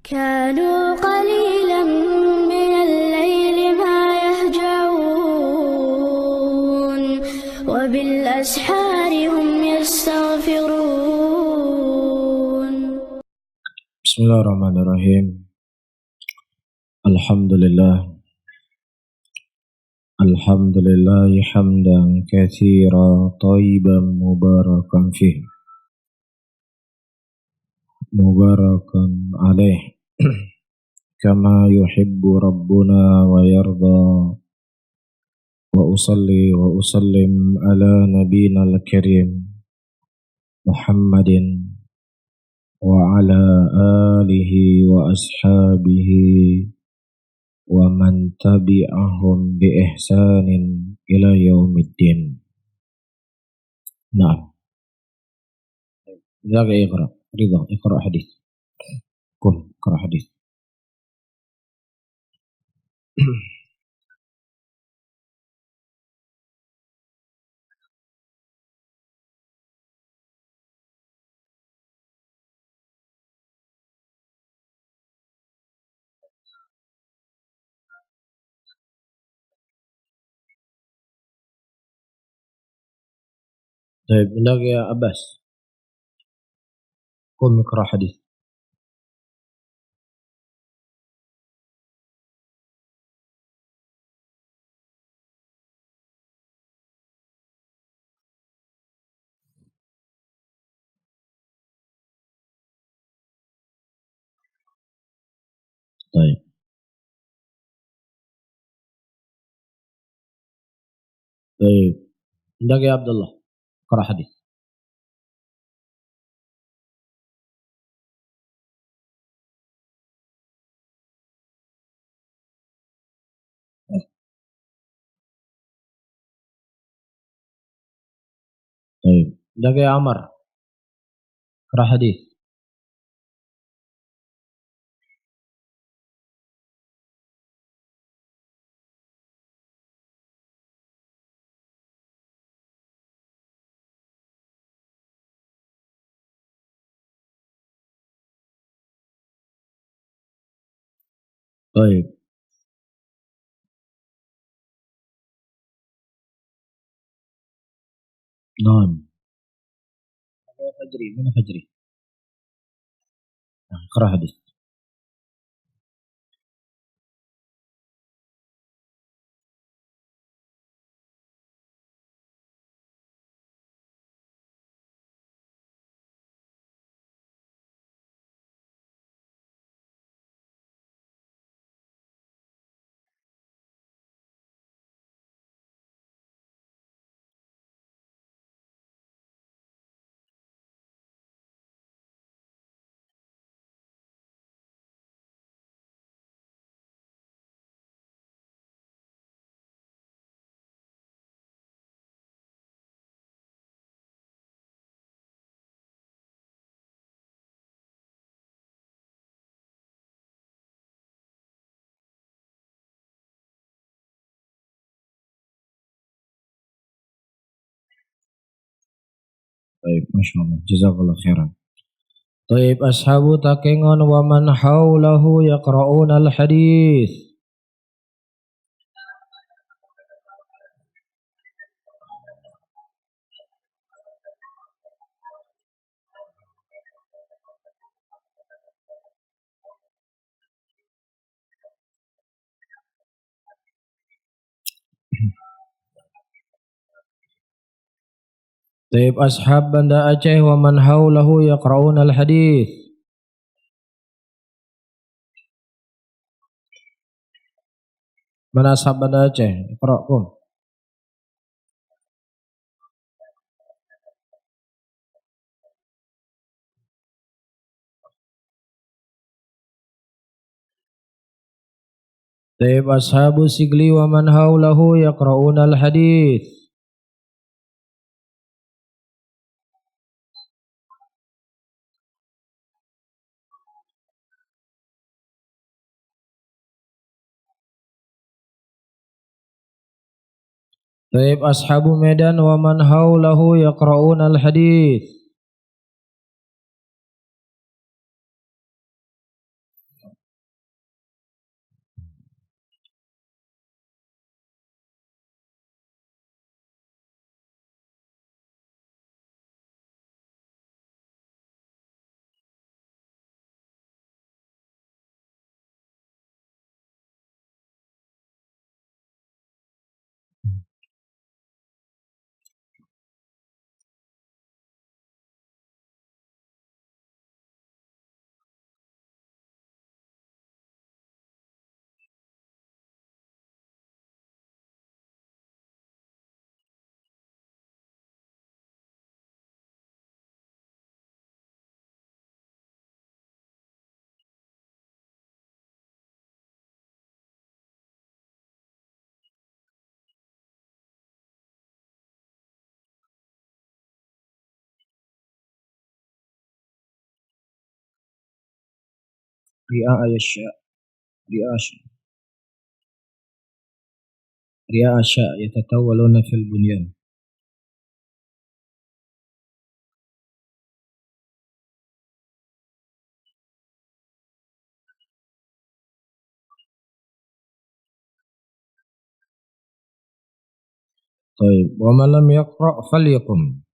كانوا قليلا من الليل ما يهجعون وبالأسحار هم يستغفرون. بسم الله الرحمن الرحيم. الحمد لله حمدا كثيرا طيبا مباركا فيه مباركا عليه كما يحب ربنا ويرضى. وأصلي وأسلم على نبينا الكريم محمد وعلى آله وأصحابه ومن تبعهم بإحسان إلى يوم الدين. نعم. ذاك اقرأ رضا، اقرأ حديث. قل اقرأ حديث. طيب ذاك يا عباس، قل اقرأ حديث. طيب طيب ذاك يا عبد الله، اقرأ حديث. طيب ذاك يا عمر، اقرأ حديث. طيب نعم. من فجري اقرأ حديث. طيب ما شاء الله، جزاك الله خيرا. طيب أصحاب تاكينgon ومن حوله يقرؤون الحديث. طيب أصحاب Banda Aceh ومن حوله يقرؤون الحديث. Mana ashab Banda Aceh? Iqra'kum. طيب أصحاب Sigli ومن حوله يقرؤون الحديث. طيب أصحاب Medan ومن حوله يقرؤون الحديث. رئاشا يتطاولون في البنيان. طيب ومن لم يقرأ فليقم.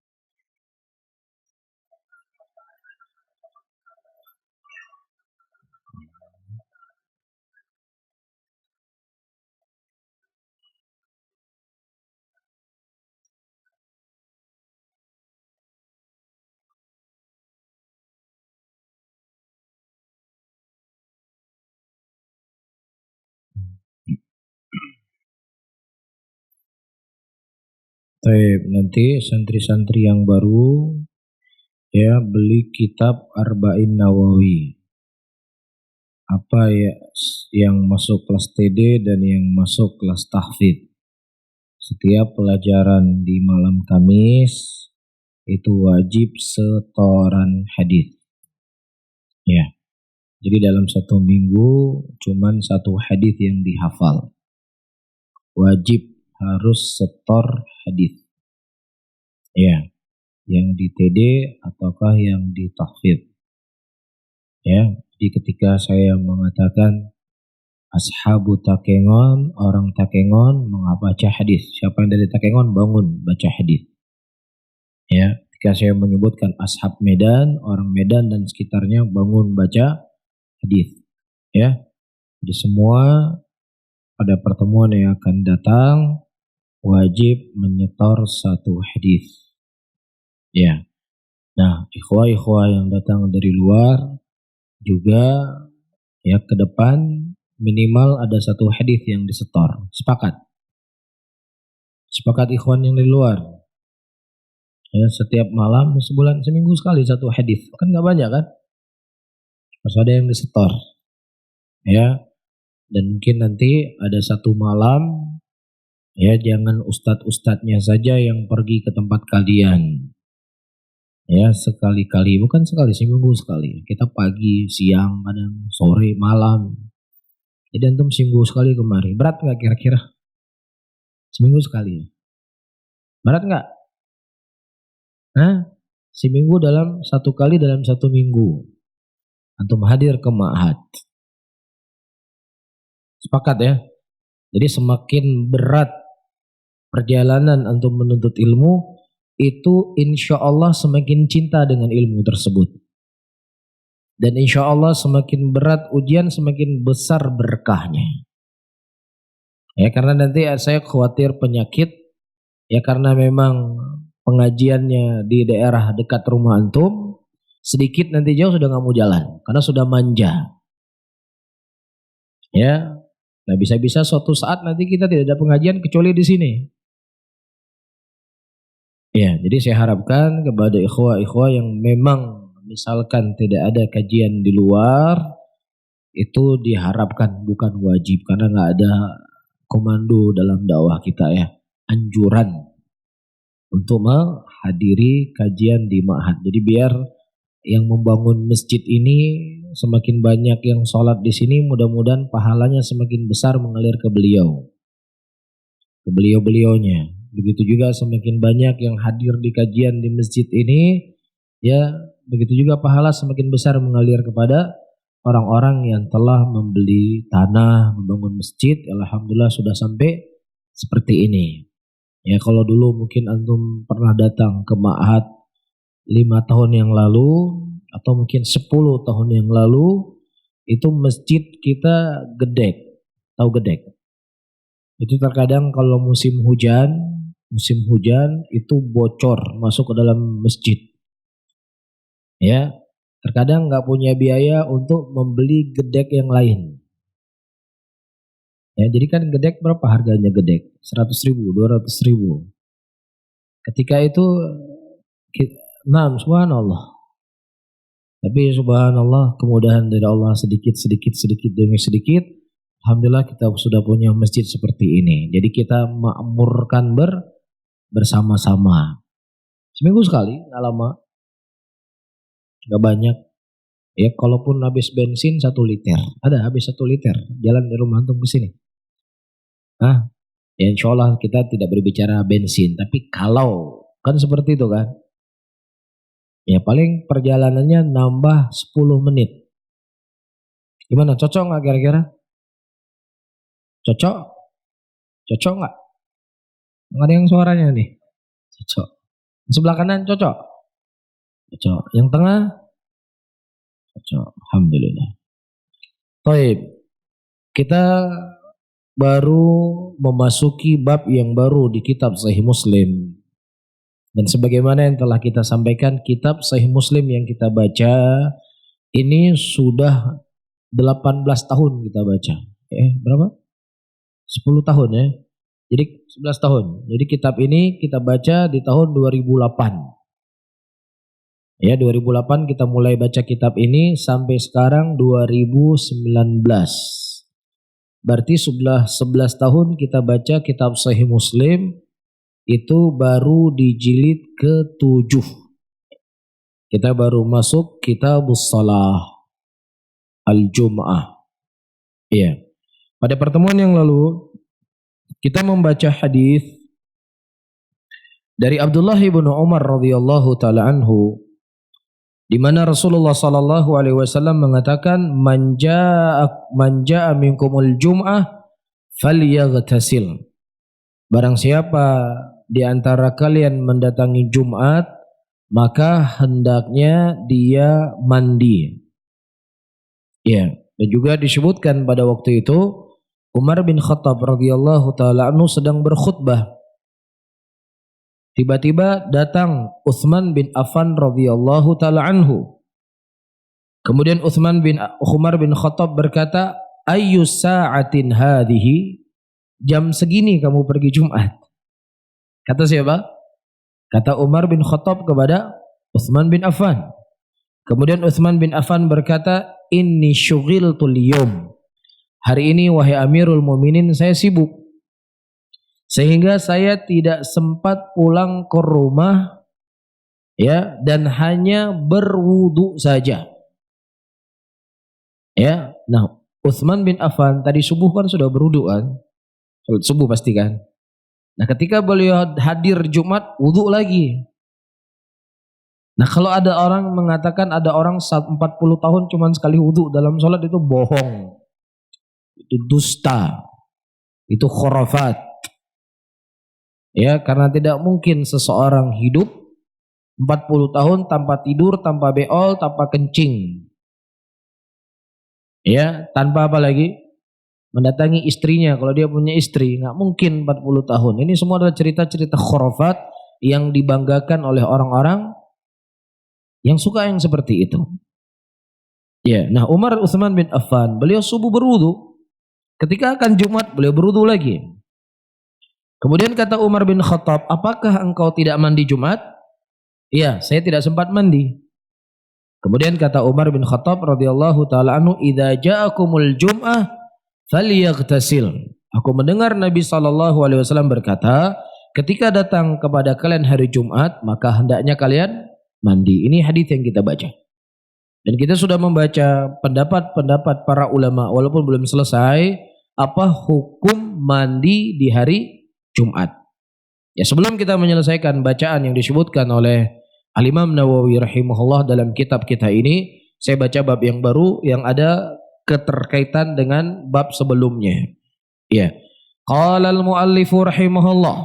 Baik, nanti santri-santri yang baru ya beli kitab Arba'in Nawawi. Apa ya yang masuk kelas TD dan yang masuk kelas tahfidz. Setiap pelajaran di malam Kamis itu wajib setoran hadis. Ya. Jadi dalam satu minggu cuman satu hadis yang dihafal. Wajib harus setor hadis. Ya, yang di TD ataukah yang di tahfidz. Ya, jadi ketika saya mengatakan ashabu Takengon, orang Takengon baca hadis. Siapa yang dari Takengon bangun baca hadis. Ya, ketika saya menyebutkan ashab Medan, orang Medan dan sekitarnya bangun baca hadis. Ya, jadi semua pada pertemuan yang akan datang wajib menyetor satu hadis. Ya. Nah, ikhwah-ikhwah yang datang dari luar juga ya ke depan minimal ada satu hadis yang disetor. Sepakat. Sepakat ikhwan yang dari luar. Ya, setiap malam sebulan seminggu sekali satu hadis. Kan enggak banyak kan? Harus ada yang disetor. Ya. Dan mungkin nanti ada satu malam ya jangan ustadz-ustadznya saja yang pergi ke tempat kalian. Ya sekali-kali, bukan sekali, seminggu sekali. Kita pagi, siang, kadang sore, malam. Jadi antum seminggu sekali kemari. Berat nggak kira-kira? Seminggu sekali. Berat nggak? Hah? Seminggu dalam satu kali dalam satu minggu. Antum hadir ke ma'had. Sepakat ya? Jadi semakin berat perjalanan antum menuntut ilmu, itu insya Allah semakin cinta dengan ilmu tersebut. Dan insya Allah semakin berat ujian, semakin besar berkahnya. Ya, karena nanti saya khawatir penyakit, ya karena memang pengajiannya di daerah dekat rumah antum, sedikit nanti jauh sudah nggak mau jalan, karena sudah manja. Ya, nah bisa-bisa suatu saat nanti kita tidak ada pengajian kecuali di sini. Ya, jadi saya harapkan kepada ikhwah-ikhwah yang memang misalkan tidak ada kajian di luar, itu diharapkan bukan wajib karena nggak ada komando dalam dakwah kita ya, anjuran untuk menghadiri kajian di ma'had. Jadi biar yang membangun masjid ini semakin banyak yang sholat di sini, mudah-mudahan pahalanya semakin besar mengalir ke beliau, ke beliau-beliaunya. Begitu juga semakin banyak yang hadir di kajian di masjid ini, ya begitu juga pahala semakin besar mengalir kepada orang-orang yang telah membeli tanah, membangun masjid. Alhamdulillah sudah sampai seperti ini. Ya kalau dulu mungkin antum pernah datang ke ma'had 5 tahun yang lalu atau mungkin 10 tahun yang lalu, itu masjid kita gedek. Tahu gedek? Itu terkadang kalau musim hujan itu bocor masuk ke dalam masjid. Ya, terkadang nggak punya biaya untuk membeli gedek yang lain. Ya, jadi kan gedek berapa harganya gedek? 100.000, 200.000. Ketika itu, nah subhanallah. Tapi subhanallah kemudahan dari Allah sedikit demi sedikit. Alhamdulillah kita sudah punya masjid seperti ini. Jadi kita makmurkan bersama-sama. Seminggu sekali, nggak lama, nggak banyak. Ya, kalaupun habis bensin 1 liter, ada habis 1 liter, jalan dari rumah antum ke sini. Ya insya Allah kita tidak berbicara bensin, tapi kalau kan seperti itu kan. Ya paling perjalanannya nambah 10 menit. Gimana, cocok nggak kira-kira? Cocok? Cocok nggak? Nggak ada yang suaranya nih. Cocok. Sebelah kanan cocok? Cocok. Yang tengah? Cocok. Alhamdulillah. Baik. Kita baru memasuki bab yang baru di kitab Sahih Muslim. Dan sebagaimana yang telah kita sampaikan, kitab Sahih Muslim yang kita baca ini sudah 18 tahun kita baca. Berapa? 10 tahun ya. Jadi 11 tahun. Jadi kitab ini kita baca di tahun 2008. Ya, 2008 kita mulai baca kitab ini sampai sekarang 2019. Berarti sudah 11 tahun kita baca kitab Sahih Muslim, itu baru di jilid ke-7. Kita baru masuk kitabus shalah al-jum'ah. Iya. Pada pertemuan yang lalu kita membaca hadis dari Abdullah bin Umar radhiyallahu taala anhu, di mana Rasulullah sallallahu alaihi wasallam mengatakan man jaa minkumul jum'ah falyaghtasil. Barang siapa di antara kalian mendatangi Jumat, maka hendaknya dia mandi. Ya, dan juga disebutkan pada waktu itu Umar bin Khattab radhiyallahu taala anhu sedang berkhutbah. Tiba-tiba datang Utsman bin Affan radhiyallahu taala anhu. Kemudian Umar bin Khattab berkata, "Ayyu sa'atin hadhihi?" Jam segini kamu pergi Jumat. Kata siapa? Kata Umar bin Khattab kepada Utsman bin Affan. Kemudian Utsman bin Affan berkata, "Inni syughiltul yawm." Hari ini wahai Amirul Mukminin saya sibuk, sehingga saya tidak sempat pulang ke rumah ya, dan hanya berwudu saja. Ya, nah Utsman bin Affan tadi subuh kan sudah berwudu kan? Subuh pasti kan? Nah ketika beliau hadir Jumat wudu lagi. Nah kalau ada orang mengatakan ada orang 40 tahun cuma sekali wudu dalam sholat, itu bohong, itu dusta, itu khurafat. Ya, karena tidak mungkin seseorang hidup 40 tahun tanpa tidur, tanpa beol, tanpa kencing. Ya, tanpa apa lagi? Mendatangi istrinya kalau dia punya istri, nggak mungkin 40 tahun. Ini semua adalah cerita-cerita khurafat yang dibanggakan oleh orang-orang yang suka yang seperti itu. Ya, nah Utsman bin Affan, beliau subuh berwudu. Ketika akan Jumat, beliau berwudu lagi. Kemudian kata Umar bin Khattab, "Apakah engkau tidak mandi Jumat?" "Iya, saya tidak sempat mandi." Kemudian kata Umar bin Khattab radhiyallahu taala anhu, "Idza ja'akumul jum'ah falyaghtasil." Aku mendengar Nabi sallallahu alaihi wasallam berkata, ketika datang kepada kalian hari Jumat, maka hendaknya kalian mandi. Ini hadis yang kita baca. Dan kita sudah membaca pendapat-pendapat para ulama walaupun belum selesai apa hukum mandi di hari Jumat. Ya, sebelum kita menyelesaikan bacaan yang disebutkan oleh Al-Imam Nawawi rahimahullah dalam kitab kita ini, saya baca bab yang baru yang ada keterkaitan dengan bab sebelumnya. Ya. Qala al-muallifu rahimahullah,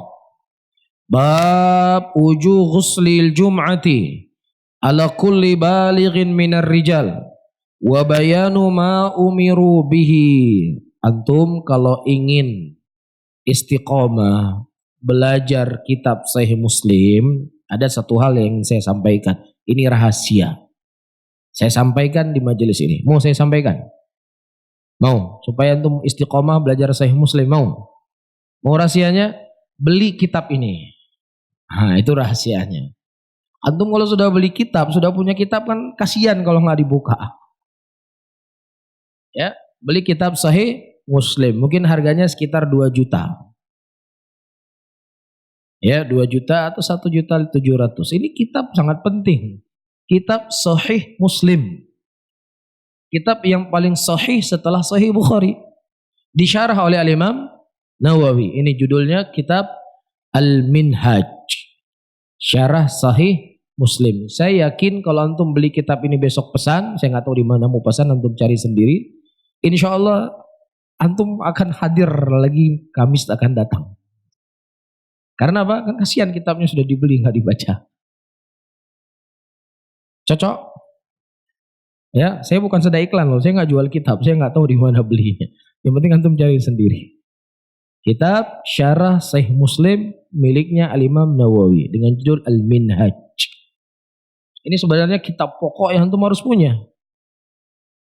bab wujuh ghuslil jum'ati ala kulli balighin minar rijal wa bayanu ma umiru bihi. Antum kalau ingin istiqomah belajar kitab Sahih Muslim, ada satu hal yang saya sampaikan. Ini rahasia. Saya sampaikan di majelis ini. Mau saya sampaikan? Mau? Supaya antum istiqomah belajar Sahih Muslim, mau? Mau rahasianya? Beli kitab ini. Nah, itu rahasianya. Antum kalau sudah beli kitab, sudah punya kitab kan kasihan kalau nggak dibuka. Ya, beli kitab Sahih Muslim, mungkin harganya sekitar 2 juta. Ya, 2 juta atau 1.700.000. Ini kitab sangat penting. Kitab Sahih Muslim. kitab yang paling sahih setelah Sahih Bukhari. Disyarah oleh Al-Imam Nawawi. Ini judulnya kitab Al-Minhaj. Syarah Sahih Muslim. Saya yakin kalau antum beli kitab ini besok pesan, saya nggak tahu di mana mau pesan, antum cari sendiri. Insya Allah antum akan hadir lagi Kamis akan datang. Karena apa? Kan kasihan kitabnya sudah dibeli nggak dibaca. Cocok? Ya, saya bukan sedang iklan loh. Saya nggak jual kitab. Saya nggak tahu di mana belinya. Yang penting antum cari sendiri. Kitab Syarah Sahih Muslim miliknya Al-Imam Nawawi dengan judul Al-Minhaj. Ini sebenarnya kitab pokok yang antum harus punya.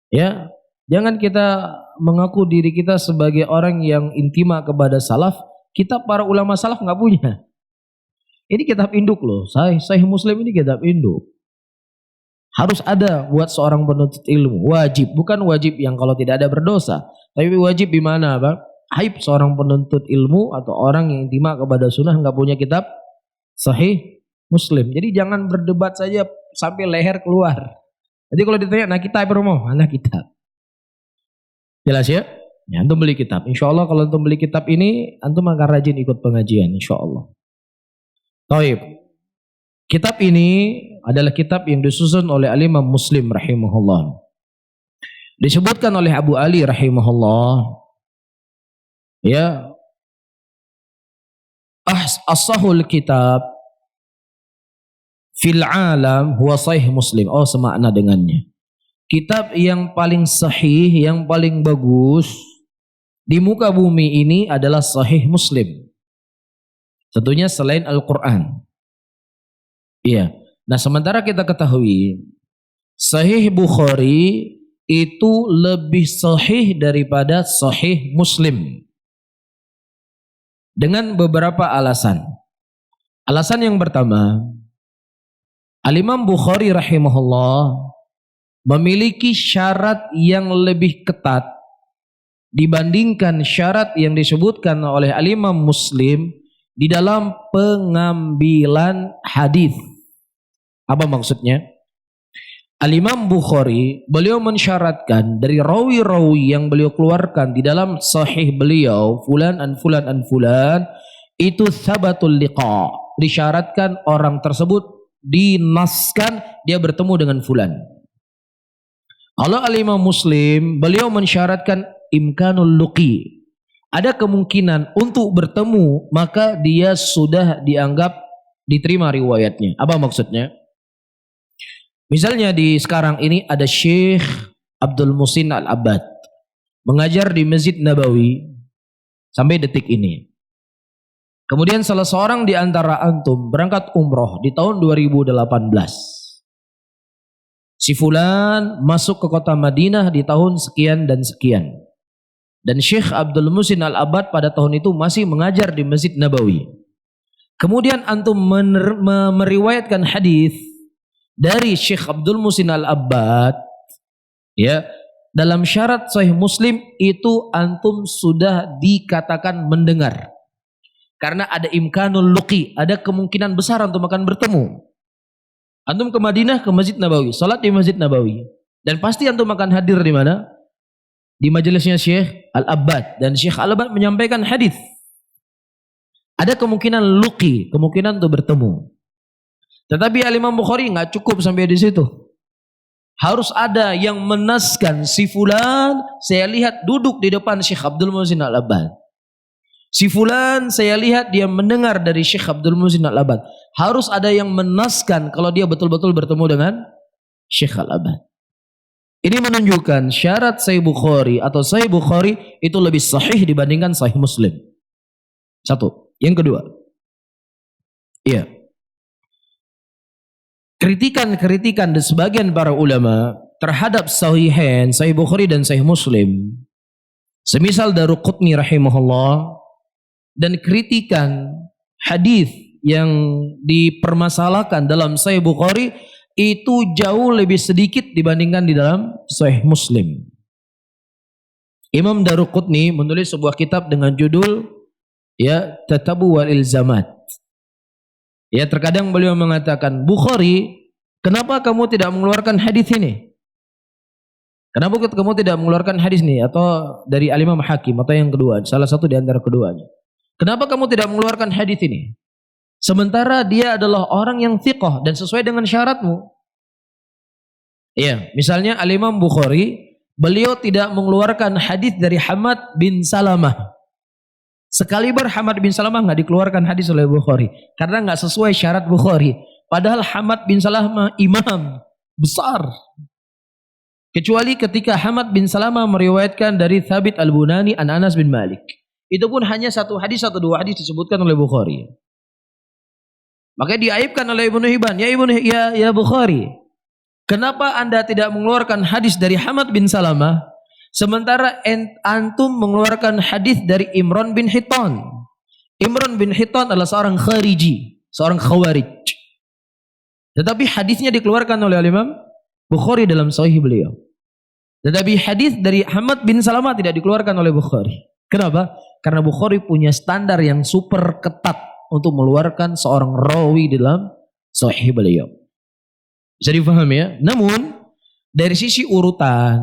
Ya, jangan kita mengaku diri kita sebagai orang yang intima kepada salaf. Kitab para ulama salaf nggak punya. Ini kitab induk loh. Sahih Muslim ini kitab induk. Harus ada buat seorang penuntut ilmu. Wajib, bukan wajib yang kalau tidak ada berdosa. Tapi wajib di mana, Bang? Aib seorang penuntut ilmu atau orang yang intima kepada sunnah nggak punya kitab Sahih Muslim. Jadi jangan berdebat saja sampai leher keluar. Jadi kalau ditanya, nah kitab apa mau? Mana kitab? Jelas ya? Ya, antum beli kitab. Insya Allah kalau antum beli kitab ini, antum akan rajin ikut pengajian. Insya Allah. Taib. Kitab ini adalah kitab yang disusun oleh Al-Imam Muslim rahimahullah. Disebutkan oleh Abu Ali rahimahullah, ya, as-sahul kitab fil alam huwa sahih Muslim. Oh, semakna dengannya. Kitab yang paling sahih, yang paling bagus di muka bumi ini adalah Sahih Muslim. Tentunya selain Al-Quran. Iya. Nah, sementara kita ketahui Sahih Bukhari itu lebih sahih daripada Sahih Muslim. Dengan beberapa alasan. Alasan yang pertama, Al-Imam Bukhari rahimahullah memiliki syarat yang lebih ketat dibandingkan syarat yang disebutkan oleh Al-Imam Muslim di dalam pengambilan hadis. Apa maksudnya? Al-Imam Bukhari, beliau mensyaratkan dari rawi-rawi yang beliau keluarkan di dalam sahih beliau, fulan an fulan an fulan, itu tsabatul liqa. Disyaratkan orang tersebut dinaskan dia bertemu dengan fulan. Kalau Al-Imam Muslim, beliau mensyaratkan imkanul luqi. Ada kemungkinan untuk bertemu, maka dia sudah dianggap diterima riwayatnya. Apa maksudnya? Misalnya di sekarang ini ada Syekh Abdul Muhsin Al-Abbad mengajar di Masjid Nabawi sampai detik ini. Kemudian salah seorang di antara antum berangkat umroh di tahun 2018. Si fulan masuk ke kota Madinah di tahun sekian dan sekian. Dan Syekh Abdul Muhsin Al-Abbad pada tahun itu masih mengajar di Masjid Nabawi. Kemudian antum meriwayatkan hadis dari Syekh Abdul Muhsin Al-Abbad, ya, dalam syarat Sahih Muslim itu antum sudah dikatakan mendengar. Karena ada imkanul luqi, ada kemungkinan besar antum akan bertemu. Antum ke Madinah, ke Masjid Nabawi, salat di Masjid Nabawi, dan pasti antum akan hadir di mana? Di majelisnya Syekh Al-Abbad, dan Syekh Al-Abbad menyampaikan hadis. Ada kemungkinan luqi, kemungkinan untuk bertemu. Tetapi Al-Imam Bukhari nggak cukup sampai di situ. Harus ada yang menaskan si fulan, saya lihat duduk di depan Syekh Abdul Muhsin Al-Abbad. Si fulan saya lihat dia mendengar dari Syekh Abdul Muhsin Al-Abbad. Harus ada yang menaskan kalau dia betul-betul bertemu dengan Syekh Al-Abbad. Ini menunjukkan syarat Sahih Bukhari atau Sahih Bukhari itu lebih sahih dibandingkan Sahih Muslim. Satu. Yang kedua, iya, kritikan dari sebagian para ulama terhadap Sahihain, Sahih Bukhari dan Sahih Muslim, semisal Daruqutni rahimahullah, dan kritikan hadis yang dipermasalahkan dalam Sahih Bukhari itu jauh lebih sedikit dibandingkan di dalam Sahih Muslim. Imam Daruqutni menulis sebuah kitab dengan judul, ya, Tatabu wal Ilzamat. Ya, terkadang beliau mengatakan, Bukhari, kenapa kamu tidak mengeluarkan hadis ini? Kenapa kamu tidak mengeluarkan hadis nih atau dari Al-Imam Hakim atau yang kedua, salah satu di antara keduanya. Kenapa kamu tidak mengeluarkan hadis ini? Sementara dia adalah orang yang thiqah dan sesuai dengan syaratmu. Iya, misalnya Al-Imam Bukhari, beliau tidak mengeluarkan hadis dari Hamad bin Salamah. Sekaliber Hamad bin Salamah nggak dikeluarkan hadis oleh Bukhari karena nggak sesuai syarat Bukhari. Padahal Hamad bin Salamah imam besar. Kecuali ketika Hamad bin Salamah meriwayatkan dari Thabit al-Bunani an Anas bin Malik. Itu pun hanya satu hadis atau dua hadis disebutkan oleh Bukhari. Makanya diaibkan oleh Ibnu Hibban. Ya Bukhari, kenapa Anda tidak mengeluarkan hadis dari Hamad bin Salamah sementara antum mengeluarkan hadis dari Imran bin Hittan? Imran bin Hittan adalah seorang khariji, seorang khawarij. Tetapi hadisnya dikeluarkan oleh Imam Bukhari dalam sahih beliau. Tetapi hadis dari Hamad bin Salamah tidak dikeluarkan oleh Bukhari. Kenapa? Karena Bukhari punya standar yang super ketat untuk mengeluarkan seorang rawi dalam sahih beliau. Bisa difahami ya? Namun dari sisi urutan,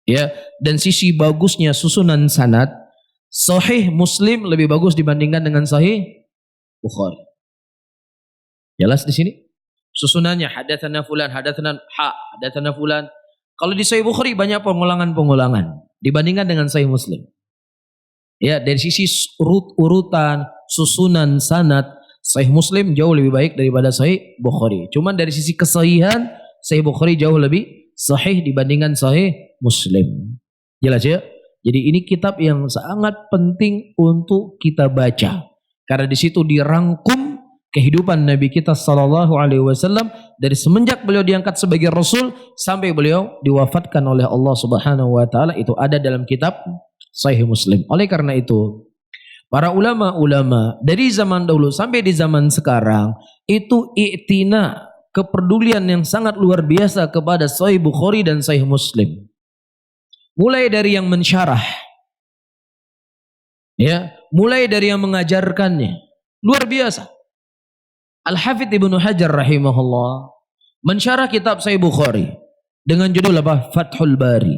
ya, dan sisi bagusnya susunan sanad, sahih Muslim lebih bagus dibandingkan dengan sahih Bukhari. Jelas di sini? Susunannya hadatsana fulan, hadatsana fulan. Kalau di Sahih Bukhari banyak pengulangan-pengulangan dibandingkan dengan Sahih Muslim. Ya, dari sisi urutan, susunan sanad, Sahih Muslim jauh lebih baik daripada Sahih Bukhari. Cuman dari sisi kesahihan, Sahih Bukhari jauh lebih sahih dibandingkan Sahih Muslim. Jelas ya? Jadi ini kitab yang sangat penting untuk kita baca. Karena di situ dirangkum kehidupan Nabi kita sallallahu alaihi wasallam dari semenjak beliau diangkat sebagai rasul sampai beliau diwafatkan oleh Allah Subhanahu wa taala, itu ada dalam kitab Sahih Muslim. Oleh karena itu, para ulama-ulama dari zaman dahulu sampai di zaman sekarang itu i'tina, kepedulian yang sangat luar biasa kepada Sahih Bukhari dan Sahih Muslim. Mulai dari yang mensyarah, ya, mulai dari yang mengajarkannya, luar biasa. Al-Hafidz Ibnu Hajar rahimahullah mensyarah kitab Sahih Bukhari dengan judul apa? Fathul Bari.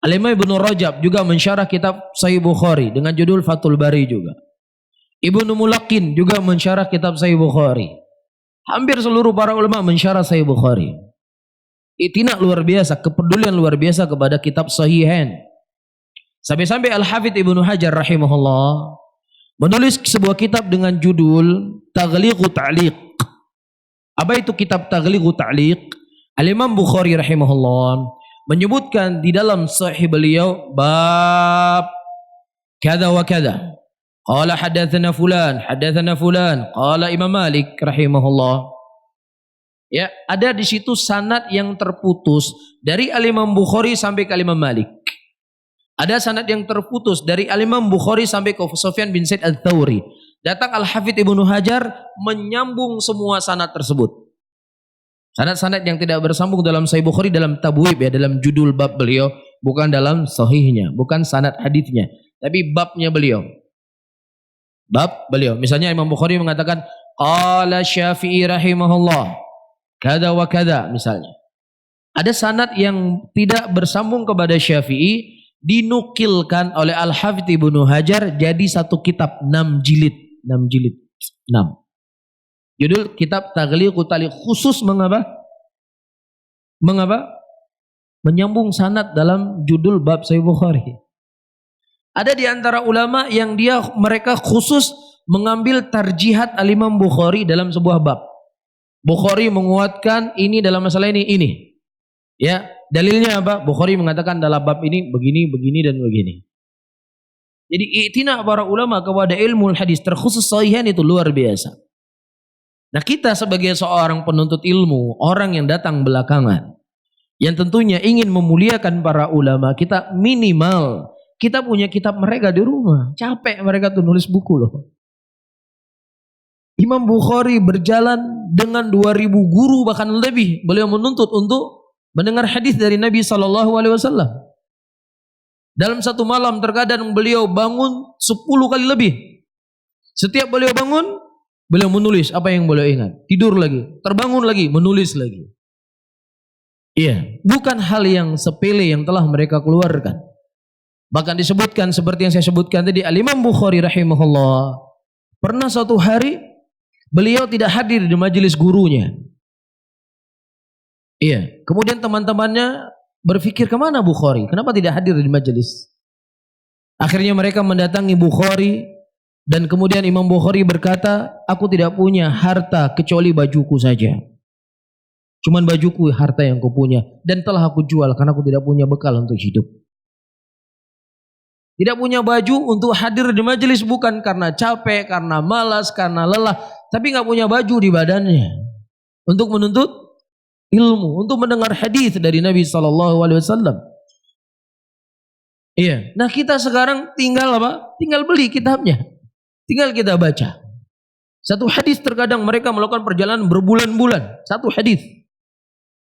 Al-Imam Ibnu Rajab juga mensyarah kitab Sahih Bukhari dengan judul Fathul Bari juga. Ibnu Mulaqqin juga mensyarah kitab Sahih Bukhari. Hampir seluruh para ulama mensyarah Sahih Bukhari. Itina luar biasa, kepedulian luar biasa kepada kitab Sahihain. Sampai-sampai Al-Hafidz Ibnu Hajar rahimahullah menulis sebuah kitab dengan judul Taghliqut Ta'liq. Apa itu kitab Taghliqut Ta'liq? Al-Imam Bukhari rahimahullah menyebutkan di dalam sahih beliau bab kada wa kada. Qala hadatsana fulan, qala Imam Malik rahimahullah. Ya, ada di situ sanad yang terputus dari Al-Imam Bukhari sampai ke Imam Malik. Ada sanad yang terputus dari Al-Imam Bukhari sampai ke Sufyan bin Sa'id Ats-Tsauri. Datang Al-Hafidz Ibnu Hajar menyambung semua sanad tersebut. Sanad-sanad yang tidak bersambung dalam Sahih Bukhari dalam tabwib, ya, dalam judul bab beliau, bukan dalam sahihnya, bukan sanad hadisnya, tapi babnya beliau. Bab beliau. Misalnya Imam Bukhari mengatakan qala Syafi'i rahimahullah kada wa kada misalnya. Ada sanad yang tidak bersambung kepada Syafi'i dinukilkan oleh Al-Hafidz Ibnu Hajar jadi satu kitab 6 jilid. Judul kitab Taghliqut Ta'liq, khusus mengapa? Menyambung sanad dalam judul bab Sahih Bukhari. Ada di antara ulama yang mereka khusus mengambil tarjihat Al-Imam Bukhari dalam sebuah bab. Bukhari menguatkan ini dalam masalah ini. Ya, dalilnya apa? Bukhari mengatakan dalam bab ini begini, dan begini. Jadi i'tina para ulama kepada ilmu hadis terkhusus sahihan itu luar biasa. Nah, kita sebagai seorang penuntut ilmu, orang yang datang belakangan, yang tentunya ingin memuliakan para ulama, kita minimal kita punya kitab mereka di rumah. Capek mereka tuh nulis buku loh. Imam Bukhari berjalan dengan 2000 guru bahkan lebih. Beliau menuntut untuk mendengar hadis dari Nabi SAW. Dalam satu malam terkadang beliau bangun 10 kali lebih. Setiap beliau bangun, beliau menulis apa yang beliau ingat. Tidur lagi, terbangun lagi, menulis lagi. Iya, bukan hal yang sepele yang telah mereka keluarkan. Bahkan disebutkan seperti yang saya sebutkan tadi, Al-Imam Bukhari rahimahullah, pernah suatu hari beliau tidak hadir di majelis gurunya. Iya, kemudian teman-temannya berpikir, kemana Bukhari? Kenapa tidak hadir di majelis? Akhirnya mereka mendatangi Bukhari dan kemudian Imam Bukhari berkata, aku tidak punya harta kecuali bajuku saja. Cuman bajuku harta yang kupunya dan telah aku jual karena aku tidak punya bekal untuk hidup. Tidak punya baju untuk hadir di majelis bukan karena capek, karena malas, karena lelah, tapi nggak punya baju di badannya untuk menuntut ilmu, untuk mendengar hadis dari Nabi SAW. Iya. Nah kita sekarang tinggal apa? Tinggal beli kitabnya, tinggal kita baca. Satu hadis terkadang mereka melakukan perjalanan berbulan-bulan. Satu hadis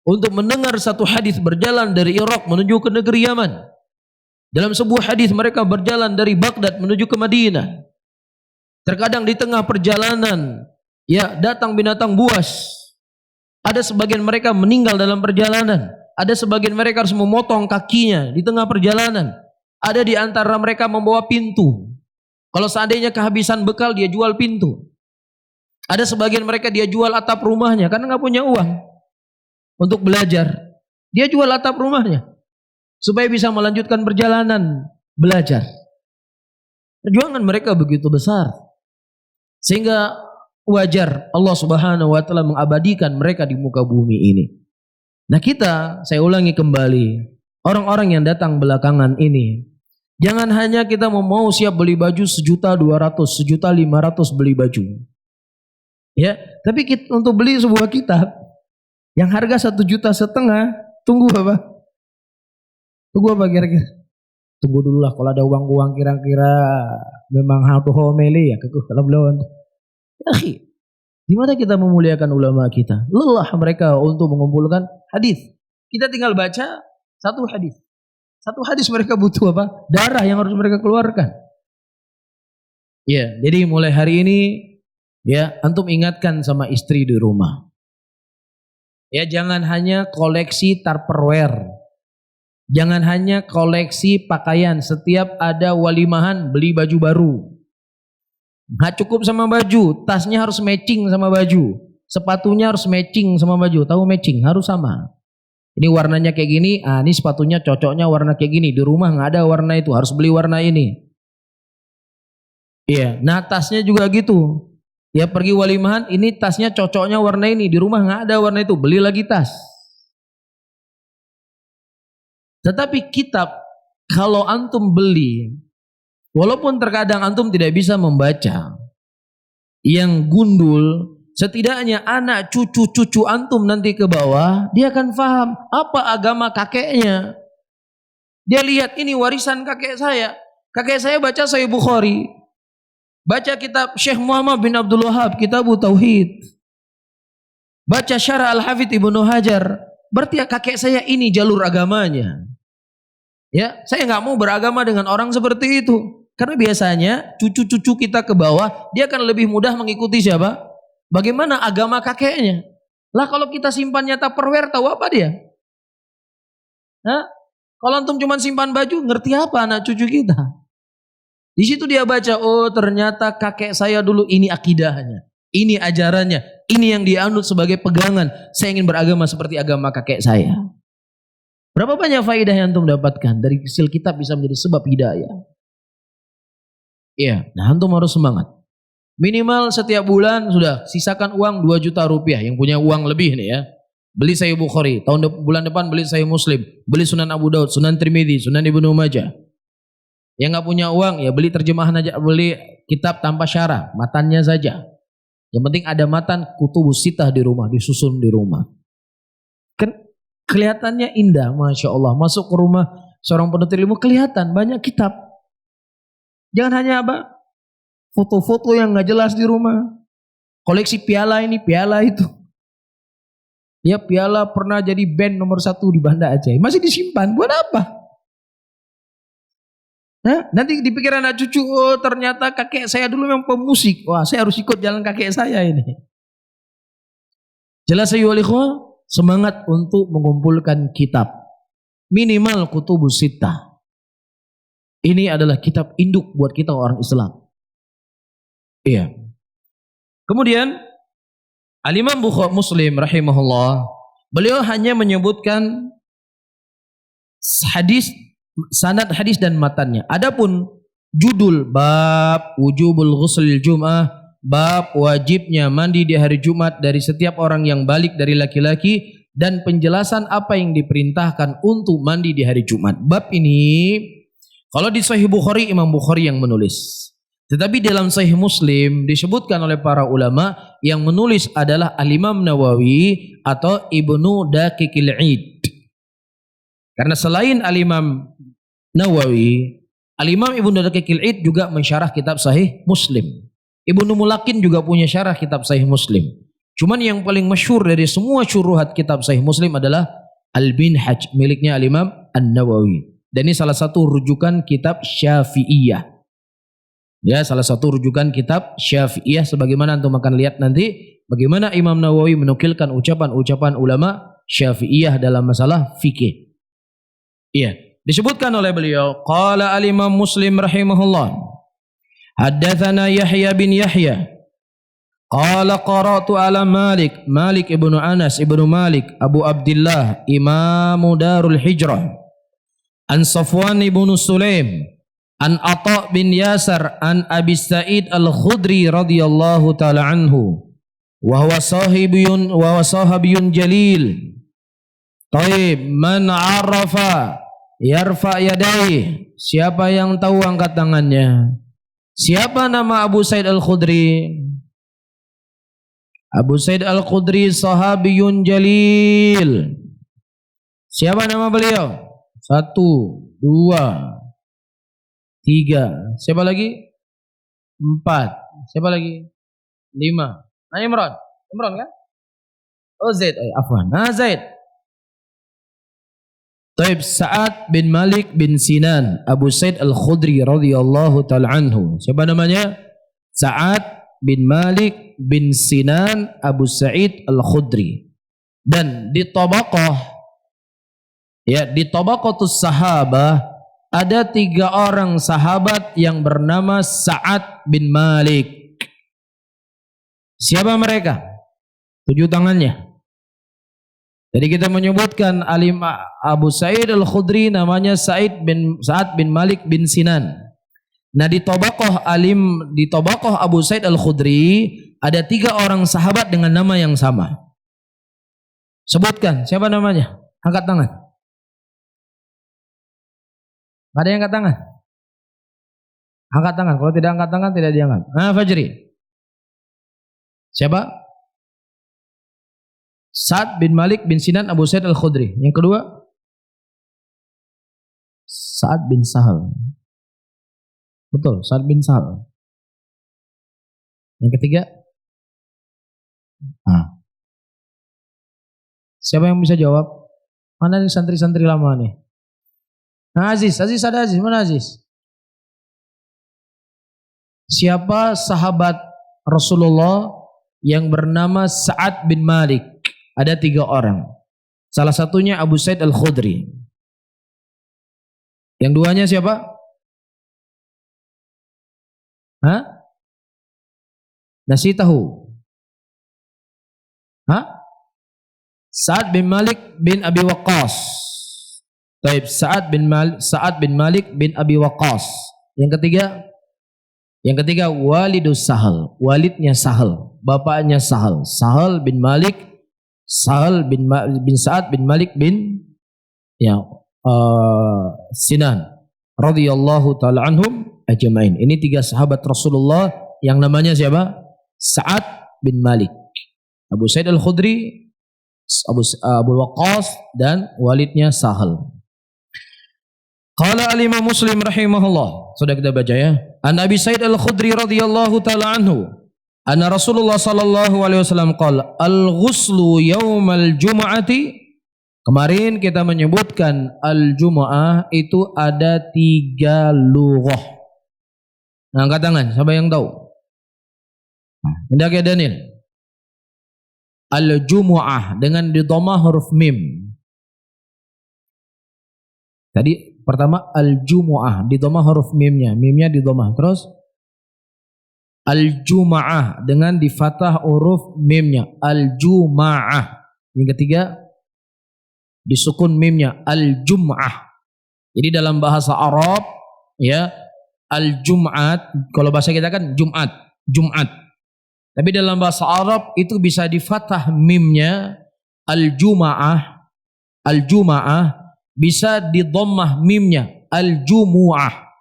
untuk mendengar satu hadis berjalan dari Irak menuju ke negeri Yaman. Dalam sebuah hadis mereka berjalan dari Baghdad menuju ke Madinah. Terkadang di tengah perjalanan ya datang binatang buas. Ada sebagian mereka meninggal dalam perjalanan. Ada sebagian mereka harus memotong kakinya di tengah perjalanan. Ada di antara mereka membawa pintu. Kalau seandainya kehabisan bekal dia jual pintu. Ada sebagian mereka dia jual atap rumahnya karena nggak punya uang untuk belajar. Dia jual atap rumahnya supaya bisa melanjutkan perjalanan belajar. Perjuangan mereka begitu besar sehingga wajar Allah Subhanahu wa taala mengabadikan mereka di muka bumi ini. Nah kita, saya ulangi kembali, orang-orang yang datang belakangan ini, jangan hanya kita mau siap beli baju 1.200.000, 1.500.000 beli baju. Ya, tapi kita, untuk beli sebuah kitab yang harga 1,5 juta, tunggu apa? Tunggu apa kira-kira? Tunggu dulu lah, kalau ada uang-uang kira-kira memang hatu homeli ya, kalau belum. Ya, di mana kita memuliakan ulama kita? Lelah mereka untuk mengumpulkan hadis. Kita tinggal baca satu hadis. Satu hadis mereka butuh apa? Darah yang harus mereka keluarkan. Ya, jadi mulai hari ini ya, antum ingatkan sama istri di rumah. Ya, jangan hanya koleksi Tupperware. Jangan hanya koleksi pakaian, setiap ada walimahan beli baju baru. Nggak cukup sama baju, tasnya harus matching sama baju, sepatunya harus matching sama baju. Tahu matching? Harus sama. Ini warnanya kayak gini, ini sepatunya cocoknya warna kayak gini. Di rumah nggak ada warna itu, harus beli warna ini. Iya, nah tasnya juga gitu. Ya pergi walimahan, ini tasnya cocoknya warna ini. Di rumah nggak ada warna itu, beli lagi tas. Tetapi kitab kalau antum beli, walaupun terkadang antum tidak bisa membaca, yang gundul, setidaknya anak cucu-cucu antum nanti ke bawah, dia akan paham apa agama kakeknya. Dia lihat ini warisan kakek saya. Kakek saya baca Sahih Bukhari, baca kitab Syekh Muhammad bin Abdul Wahab, Kitab Tauhid, baca Syarah Al-Hafidh Ibnu Hajar. Berarti ya kakek saya ini jalur agamanya. Ya, saya nggak mau beragama dengan orang seperti itu. Karena biasanya cucu-cucu kita ke bawah, dia akan lebih mudah mengikuti siapa? Bagaimana agama kakeknya. Lah kalau kita simpannya Tupperware, tahu apa dia? Hah? Kalau antum cuma simpan baju, ngerti apa anak cucu kita? Di situ dia baca, oh ternyata kakek saya dulu ini akidahnya, ini ajarannya, ini yang dianut sebagai pegangan. Saya ingin beragama seperti agama kakek saya. Berapa banyak faedah yang antum dapatkan dari kecil kitab bisa menjadi sebab hidayah. Iya, nah antum harus semangat. Minimal setiap bulan sudah sisakan uang 2 juta rupiah. Yang punya uang lebih nih ya, beli Sahih Bukhari, bulan depan beli Sahih Muslim, beli Sunan Abu Daud, Sunan Tirmidzi, Sunan Ibnu Majah. Yang nggak punya uang ya beli terjemahan aja, beli kitab tanpa syarah, matannya saja. Yang penting ada matan kutubus sittah di rumah, disusun di rumah. Kan kelihatannya indah, Masya Allah. Masuk ke rumah seorang penuntut ilmu kelihatan banyak kitab. Jangan hanya apa? Foto-foto yang nggak jelas di rumah. Koleksi piala ini, piala itu. Ya piala pernah jadi band nomor 1 di Banda Aceh. Masih disimpan, buat apa? Nah, nanti dipikir anak cucu, oh ternyata kakek saya dulu memang pemusik. Wah, saya harus ikut jalan kakek saya ini. Jelas ya walikhwah? semangat untuk mengumpulkan kitab. Minimal kutubus sittah. Ini adalah kitab induk buat kita orang Islam. Iya. Kemudian Al-Imam Bukhari Muslim rahimahullah, beliau hanya menyebutkan hadis, sanad hadis dan matannya. Adapun judul bab wujubul ghusl Jum'ah, bab wajibnya mandi di hari Jumat dari setiap orang yang balik dari laki-laki, dan penjelasan apa yang diperintahkan untuk mandi di hari Jumat. Bab ini kalau di Sahih Bukhari Imam Bukhari yang menulis. Tetapi dalam Sahih Muslim disebutkan oleh para ulama yang menulis adalah Al-Imam Nawawi atau Ibnu Daqiqil Id. Karena selain Al-Imam Nawawi, Al-Imam Ibnu Daqiqil Id juga mensyarah kitab Sahih Muslim. Ibnu Mulakin juga punya syarah kitab Sahih Muslim. Cuman yang paling masyhur dari semua syuruhat kitab Sahih Muslim adalah Al-Minhaj miliknya Al-Imam An-Nawawi. Dan ini salah satu rujukan kitab Syafi'iyah. Ya, salah satu rujukan kitab Syafi'iyah, sebagaimana antum akan lihat nanti bagaimana Imam Nawawi menukilkan ucapan-ucapan ulama Syafi'iyah dalam masalah fikih. Iya, disebutkan oleh beliau, qala al-Imam Muslim rahimahullah, haddatsana Yahya bin Yahya, qala qara'tu ala Malik, Malik ibnu Anas ibnu Malik, Abu Abdullah, Imamu Darul Hijrah, an Safwan ibnu Sulaim, an Atha bin Yasar, an Abi Sa'id Al-Khudri radhiyallahu ta'ala anhu, wa huwa sahabiyun jalil. Taib, man arafa yarfa yadayhi. Siapa yang tahu angkat tangannya. Siapa nama Abu Sa'id Al-Khudri? Abu Sa'id Al-Khudri sahabiyun jalil. Siapa nama beliau? 1, 2, 3. Siapa lagi? 4. Siapa lagi? 5. Nah, Imran kan? Oh, Zaid. Afwan. Nah, Zaid. Taib, Sa'ad bin Malik bin Sinan, Abu Sa'id Al-Khudri radhiyallahu ta'ala anhu. Siapa namanya? Sa'ad bin Malik bin Sinan, Abu Sa'id Al-Khudri. Dan di tabaqah, ya, di tabaqatus sahabah ada 3 orang sahabat yang bernama Sa'ad bin Malik. Siapa mereka? 7 tangannya. Jadi kita menyebutkan Abu Sa'id Al-Khudri namanya Sa'ad bin Malik bin Sinan. Nah, di tabaqah Abu Sa'id Al-Khudri ada 3 orang sahabat dengan nama yang sama. Sebutkan siapa namanya? Angkat tangan. Ada yang angkat tangan? Angkat tangan. Kalau tidak angkat tangan tidak diangkat. Nah, Fajri. Siapa? Sa'ad bin Malik bin Sinan, Abu Sa'id Al-Khudri. Yang kedua, Sa'ad bin Sahal. Betul, Sa'ad bin Sahal. Yang ketiga, siapa yang bisa jawab? Mana nih santri-santri lama nih? Nah, Aziz, ada Aziz. Mana Aziz? Siapa sahabat Rasulullah yang bernama Sa'ad bin Malik? Ada 3 orang. Salah satunya Abu Sa'id Al-Khudri. Yang duanya siapa? Nasi tahu? Sa'ad bin Malik bin Abi Waqqas. Taib, Sa'ad bin Malik bin Abi Waqqas. Yang ketiga Walidus Sahal, walidnya Sahal, bapaknya Sahal, Sahal bin Malik, Sahal bin Sa'ad bin Malik bin Sinan radhiyallahu taala anhum ajmain. Ini 3 sahabat Rasulullah yang namanya siapa? Sa'ad bin Malik, Abu Sa'id Al-Khudri, Abu Waqqas, dan walidnya Sahal. Qala al-Imam Muslim rahimahullah. Sudah kita baca ya. An Abi Sa'id Al-Khudri radhiyallahu taala anhu, anna Rasulullah sallallahu alaihi wasallam qala, al-ghuslu yaumal jumu'ati. Kemarin kita menyebutkan al-jumu'ah itu ada 3 lughah. Nah, angkat tangan, siapa yang tahu? Hendak ya Daniel. Al-Jumu'ah dengan di dhammah huruf mim. Tadi pertama Al-Jumu'ah di dhammah huruf mimnya di dhammah. Terus Al-Juma'ah dengan di fathah huruf mimnya, Al-Juma'ah. Yang ketiga disukun mimnya, Al-Jum'ah. Jadi dalam bahasa Arab ya, Al-Jum'at, kalau bahasa kita kan Jumat. Tapi dalam bahasa Arab itu bisa di fathah mimnya, Al-Juma'ah, bisa di dhammah mimnya, Al-Jumu'ah,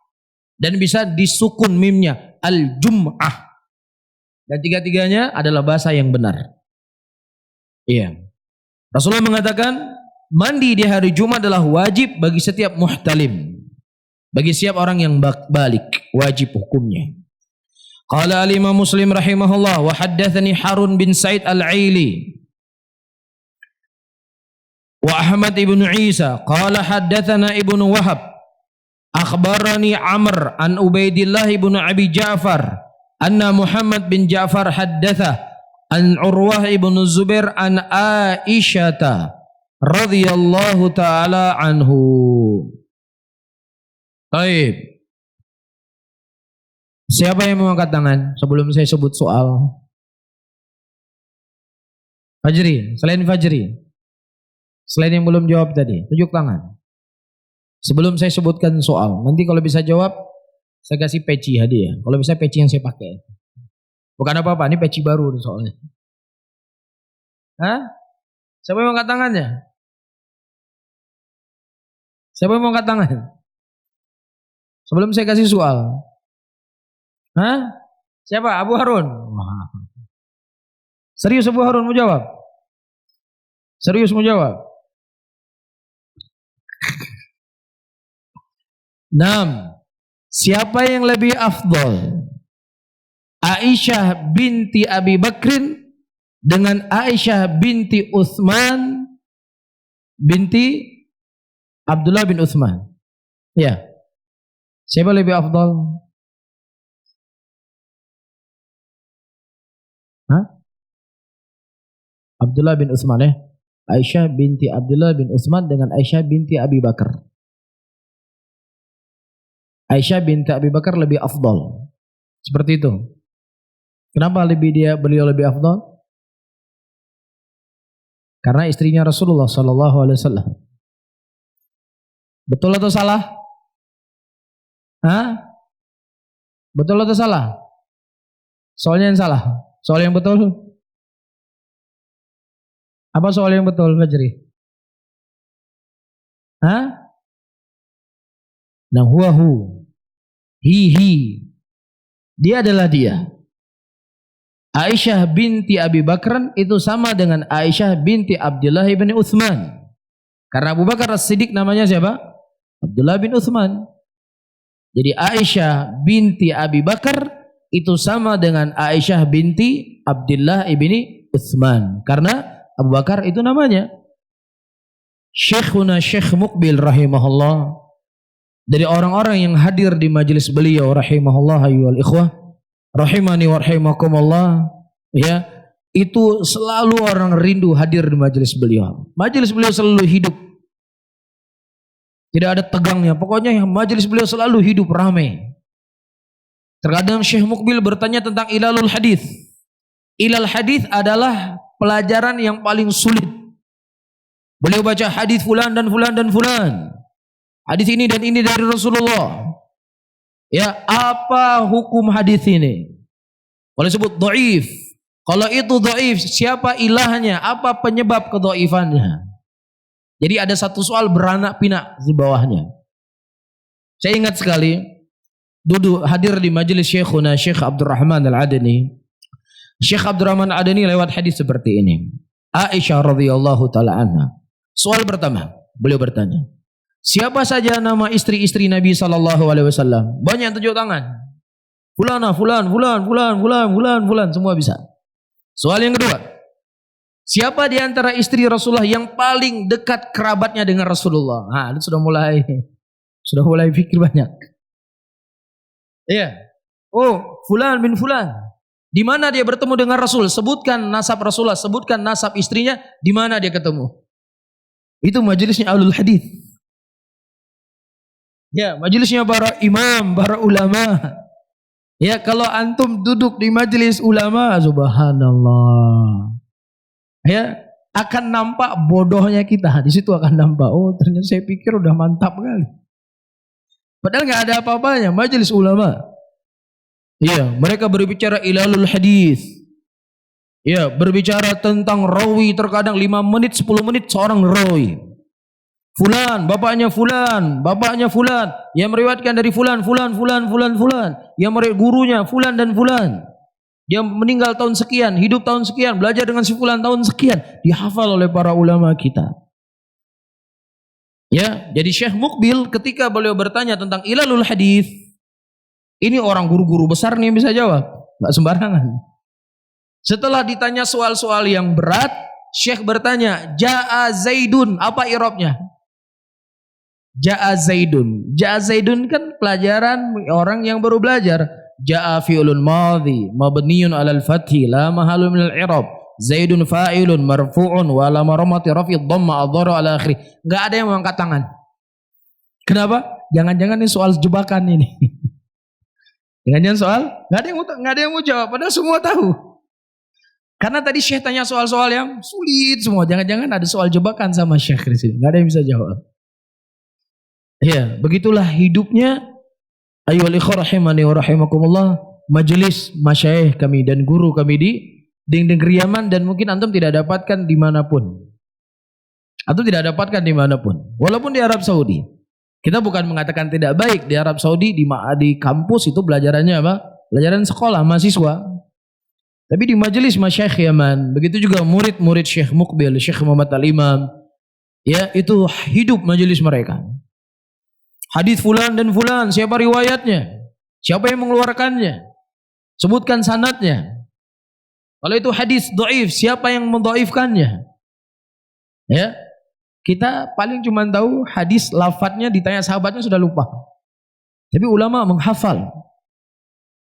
dan bisa disukun mimnya, Al-Jum'ah. Dan tiga-tiganya adalah bahasa yang benar. Iya. Rasulullah mengatakan mandi di hari Jumat adalah wajib bagi setiap muhtalim. Bagi setiap orang yang balik, wajib hukumnya. Qala al-Imam Muslim rahimahullah wa haddatsani Harun bin Said al-Aili wa Ahmad ibn Isa qala haddatsana Ibnu Wahab akhbarani Amr an Ubaidillah ibn Abi Ja'far anna Muhammad bin Ja'far haddatha an Urwah ibn Zubair an Aisyata radhiyallahu taala anhu. Baik. Siapa yang mau angkat tangan sebelum saya sebut soal? Fajri, selain Fajri. Selain yang belum jawab tadi, tunjuk tangan. Sebelum saya sebutkan soal, nanti kalau bisa jawab, saya kasih peci hadiah. Kalau bisa peci yang saya pakai. Bukan apa-apa, ini peci baru soalnya. Hah? Siapa yang mau angkat tangannya? Siapa yang mau angkat tangan? Sebelum saya kasih soal. Hah? Siapa? Abu Harun? Serius Abu Harun mau jawab? Serius mau jawab? 6. Siapa yang lebih afdal? Aisyah binti Abi Bakrin dengan Aisyah binti Utsman binti Abdullah bin Utsman. Ya. Siapa lebih afdal? Hah? Abdullah bin Utsman ya. Aisyah binti Abdullah bin Utsman dengan Aisyah binti Abi Bakar. Aisyah binti Abi Bakar lebih afdal. Seperti itu. Kenapa beliau lebih afdal? Karena istrinya Rasulullah sallallahu alaihi wasallam. Betul atau salah? Hah? Betul atau salah? Soalnya yang salah. Soal yang betul? Apa soal yang betul, Fajri? Hah? Nah, huwahu. Hi. Dia adalah dia. Aisyah binti Abi Bakar itu sama dengan Aisyah binti Abdullah bin Utsman. Karena Abu Bakar As-Siddiq namanya siapa? Abdullah bin Utsman. Jadi Aisyah binti Abi Bakar itu sama dengan Aisyah binti Abdullah ibni Utsman. Karena Abu Bakar itu namanya. Syekhuna Syekh Muqbil rahimahullah, dari orang-orang yang hadir di majelis beliau rahimahullah, ayyuhal ikhwah rahimani wa rahimakumullah, ya, itu selalu orang rindu hadir di majelis beliau. Majelis beliau selalu hidup. Tidak ada tegangnya. Pokoknya majelis beliau selalu hidup ramai. Terkadang Syekh Muqbil bertanya tentang ilalul hadis. Ilal hadis adalah pelajaran yang paling sulit. Beliau baca hadis fulan dan fulan dan fulan. Hadis ini dan ini dari Rasulullah. Ya, apa hukum hadis ini? Kalau disebut dhaif, kalau itu dhaif, siapa ilahnya? Apa penyebab kedhaifannya? Jadi ada satu soal beranak pinak di bawahnya. Saya ingat sekali duduk hadir di majelis Syekhuna Syekh Abdurrahman Al-Adani. Syekh Abdurrahman Al-Adani lewat hadis seperti ini. Aisyah radhiyallahu taala anha. Soal pertama, beliau bertanya, siapa saja nama istri-istri Nabi sallallahu alaihi wasallam? Banyak tunjuk tangan. Fulana, fulan, semua bisa. Soal yang kedua, siapa di antara istri Rasulullah yang paling dekat kerabatnya dengan Rasulullah? Nah, itu sudah mulai pikir banyak. Iya. Oh, fulan bin fulan. Di mana dia bertemu dengan Rasul? Sebutkan nasab Rasulullah, sebutkan nasab istrinya, di mana dia ketemu. Itu majelisnya ahlul hadis. Ya, majelisnya para imam, para ulama. Ya, kalau antum duduk di majelis ulama, subhanallah. Ya, akan nampak bodohnya kita. Di situ akan nampak, oh ternyata saya pikir udah mantap kali. Padahal nggak ada apa-apanya, majelis ulama. Ya, mereka berbicara ilalul hadis. Ya, berbicara tentang rawi terkadang 5 menit, 10 menit seorang rawi. Fulan, bapaknya fulan, yang meriwayatkan dari fulan. Yang gurunya fulan dan fulan. Dia meninggal tahun sekian, hidup tahun sekian, belajar dengan si fulan tahun sekian, dihafal oleh para ulama kita. Ya, jadi Syekh Muqbil ketika beliau bertanya tentang ilalul hadis, ini orang guru-guru besar nih yang bisa jawab, nggak sembarangan. Setelah ditanya soal-soal yang berat, Syekh bertanya, Ja'a Zaidun, apa i'rabnya? Ja'a Zaidun. Ja'a Zaidun kan pelajaran orang yang baru belajar. Ja'a fi'lun madhi, mabniyun 'alal fathi, la mahalu minal i'rab. Zaidun fa'ilun marfu'un wa la maramati rafi dhamma adhara ala akhiri. Enggak ada yang mengangkat tangan. Kenapa? Jangan-jangan ini soal jebakan ini. Jangan-jangan soal, enggak ada yang mau jawab, padahal semua tahu. Karena tadi Syekh tanya soal-soal yang sulit semua. Jangan-jangan ada soal jebakan sama Syekh di sini. Enggak ada yang bisa jawab. Ya, begitulah hidupnya. Ayyuhal ikhwah rahimani wa rahimakumullah, majelis masyayikh kami dan guru kami di negeri Yaman, dan mungkin antum tidak dapatkan dimanapun. Antum tidak dapatkan dimanapun. Walaupun di Arab Saudi. Kita bukan mengatakan tidak baik di Arab Saudi, di kampus itu belajarannya apa? Pelajaran sekolah, mahasiswa. Tapi di majelis masyayikh Yaman, begitu juga murid-murid Syekh Muqbil, Syekh Muhammad Al-Imam, ya itu hidup majelis mereka. Hadis fulan dan fulan, siapa riwayatnya? Siapa yang mengeluarkannya? Sebutkan sanadnya. Kalau itu hadis dhaif, siapa yang mendhaifkannya? Ya. Kita paling cuma tahu hadis lafadznya, ditanya sahabatnya sudah lupa. Tapi ulama menghafal.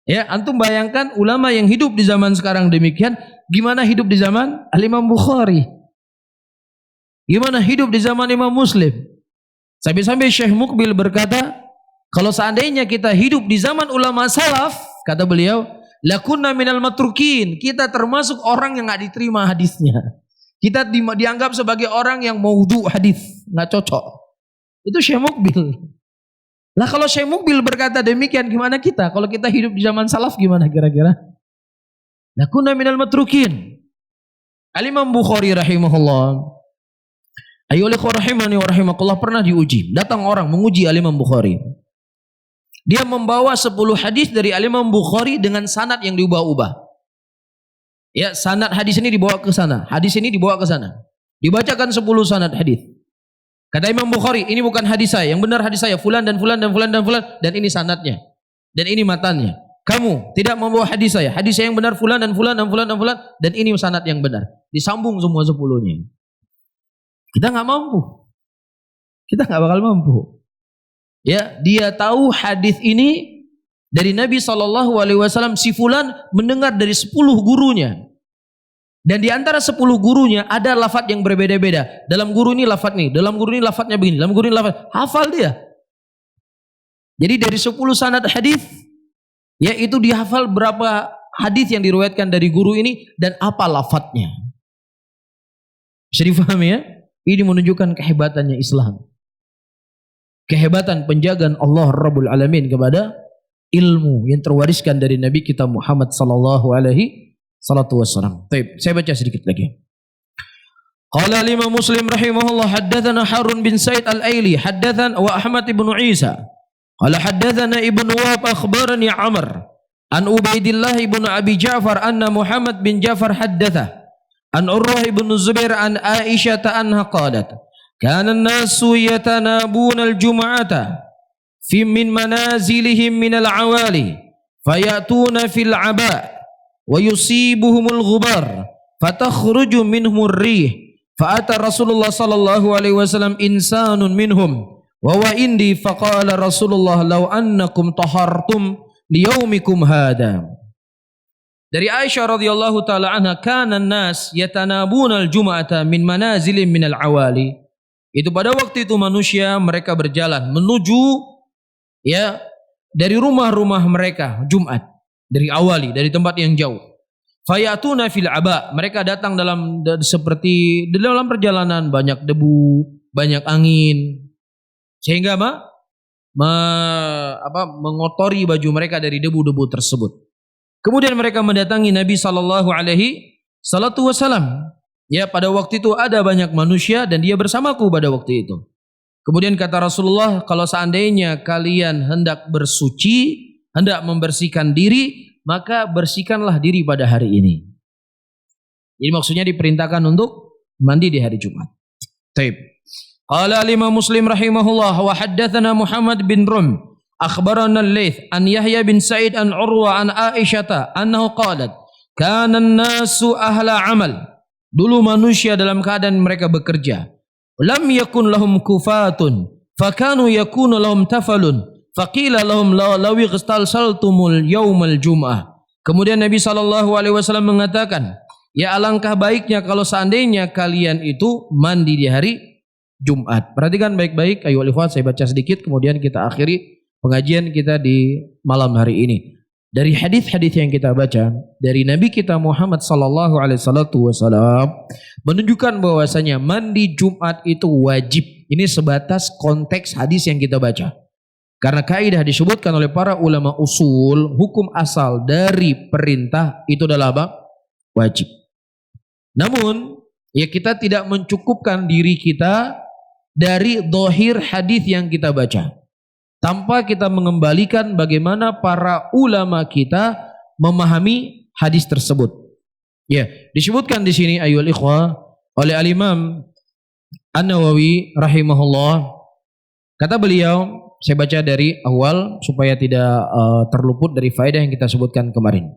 Ya, antum bayangkan ulama yang hidup di zaman sekarang demikian, gimana hidup di zaman Al-Imam Bukhari? Gimana hidup di zaman Imam Muslim? Sampai-sampai Syekh Muqbil berkata, kalau seandainya kita hidup di zaman ulama salaf, kata beliau, lakunna minal matrukin, kita termasuk orang yang enggak diterima hadisnya. Kita dianggap sebagai orang yang maudhu hadis, enggak cocok. Itu Syekh Muqbil. Lah kalau Syekh Muqbil berkata demikian, gimana kita? Kalau kita hidup di zaman salaf gimana kira-kira? Lakunna minal matrukin. Al-Imam Bukhari rahimahullah, ayyuhal ikhwah rahimani wa rahimakumullah, pernah diuji. Datang orang menguji Al-Imam Bukhari. Dia membawa 10 hadis dari Al-Imam Bukhari dengan sanad yang diubah-ubah. Ya, sanad hadis ini dibawa ke sana, hadis ini dibawa ke sana. Dibacakan 10 sanad hadis. Kata Imam Bukhari, ini bukan hadis saya, yang benar hadis saya fulan dan fulan dan fulan dan fulan, dan ini sanadnya. Dan ini matannya. Kamu tidak membawa hadis saya yang benar fulan dan fulan dan fulan dan fulan, dan ini sanad yang benar. Disambung semua 10-nya. Kita enggak mampu. Kita enggak bakal mampu. Ya, dia tahu hadis ini dari Nabi SAW, si fulan mendengar dari 10 gurunya. Dan di antara 10 gurunya ada lafaz yang berbeda-beda. Dalam guru ini lafaz nih, dalam guru ini lafaznya begini, dalam guru ini lafaz. Hafal dia. Jadi dari 10 sanad hadis, yaitu dihafal berapa hadis yang diriwayatkan dari guru ini dan apa lafaznya. Bisa difahami ya? Ini menunjukkan kehebatannya Islam. Kehebatan penjagaan Allah Rabbul Alamin kepada ilmu yang terwariskan dari Nabi kita Muhammad sallallahu alaihi wasallam. Baik, saya baca sedikit lagi. Qala Imam Muslim rahimahullah, haddatsana Harun bin Said Al-Aili, haddatsana wa Ahmad ibn Isa. Qala haddatsana Ibnu Wahab akhbarani Amr an Ubaidillah ibn Abi Ja'far anna Muhammad bin Ja'far haddatha an Urwah ibn Zubair an Aisyah anha qalat kana an-nasu yatanabuna al-jum'ata fi min manazilihim min al-awali fayatuna fil aba' wa yusibuhumul ghubar fatakhruju minhumur rih fa'ata Rasulullah sallallahu alaihi wasallam insanun minhum wa wa indi faqala Rasulullah law annakum tahartum liyaumikum hadha. Dari Aisyah radhiyallahu taala anha, kana an-nas yatanabuna al-jum'ata min manazilin min al-awali. Itu pada waktu itu manusia mereka berjalan menuju ya dari rumah-rumah mereka Jumat, dari awali, dari tempat yang jauh. Fayatuna fil aba, mereka datang seperti dalam perjalanan banyak debu, banyak angin, sehingga mengotori baju mereka dari debu-debu tersebut. Kemudian mereka mendatangi Nabi sallallahu alaihi wasallam. Ya, pada waktu itu ada banyak manusia dan dia bersamaku pada waktu itu. Kemudian kata Rasulullah, kalau seandainya kalian hendak bersuci, hendak membersihkan diri, maka bersihkanlah diri pada hari ini. Jadi maksudnya diperintahkan untuk mandi di hari Jumat. Taib. Qala Imam Muslim rahimahullah wa haddatsana Muhammad bin Rum akhbarana al-Laits an Yahya bin Sa'id an Urwa an Aisyah annahu qalat kana an-nasu ahla amal. Dulu manusia dalam keadaan mereka bekerja. Lam yakun lahum kufatun fakanu yakunu lahum tafalun faqila lahum law ightasaltumul yaumal jum'ah. Kemudian Nabi sallallahu alaihi wasallam mengatakan, ya alangkah baiknya kalau seandainya kalian itu mandi di hari Jumat. Perhatikan baik-baik ayo ikhwan, saya baca sedikit kemudian kita akhiri pengajian kita di malam hari ini. Dari hadis-hadis yang kita baca dari Nabi kita Muhammad sallallahu alaihi wasallam menunjukkan bahwasanya mandi Jumat itu wajib. Ini sebatas konteks hadis yang kita baca. Karena kaidah disebutkan oleh para ulama usul, hukum asal dari perintah itu adalah apa? Wajib. Namun, ya kita tidak mencukupkan diri kita dari zahir hadis yang kita baca. Tanpa kita mengembalikan bagaimana para ulama kita memahami hadis tersebut. Ya, disebutkan di sini ayyuhal ikhwah oleh Al-Imam An-Nawawi rahimahullah. Kata beliau, saya baca dari awal supaya tidak terluput dari faedah yang kita sebutkan kemarin.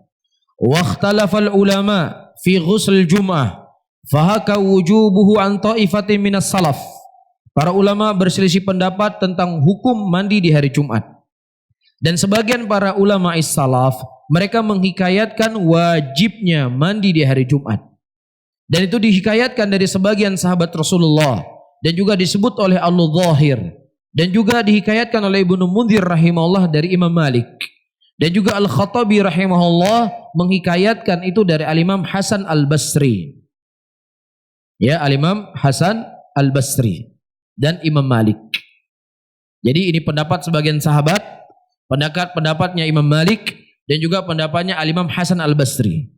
Wakhtalafal ulama fi ghusl jum'ah fahaka wujubuhu an ta'ifatin minas salaf. Para ulama berselisih pendapat tentang hukum mandi di hari Jumat. Dan sebagian para ulama is-salaf mereka menghikayatkan wajibnya mandi di hari Jumat. Dan itu dihikayatkan dari sebagian sahabat Rasulullah dan juga disebut oleh Al-Zahir dan juga dihikayatkan oleh Ibnu Munzir rahimahullah dari Imam Malik. Dan juga Al-Khattabi rahimahullah menghikayatkan itu dari Al-Imam Hasan Al-Basri. Ya, Al-Imam Hasan Al-Basri dan Imam Malik. Jadi ini pendapat sebagian sahabat, pendapatnya Imam Malik dan juga pendapatnya Al-Imam Hasan Al-Basri.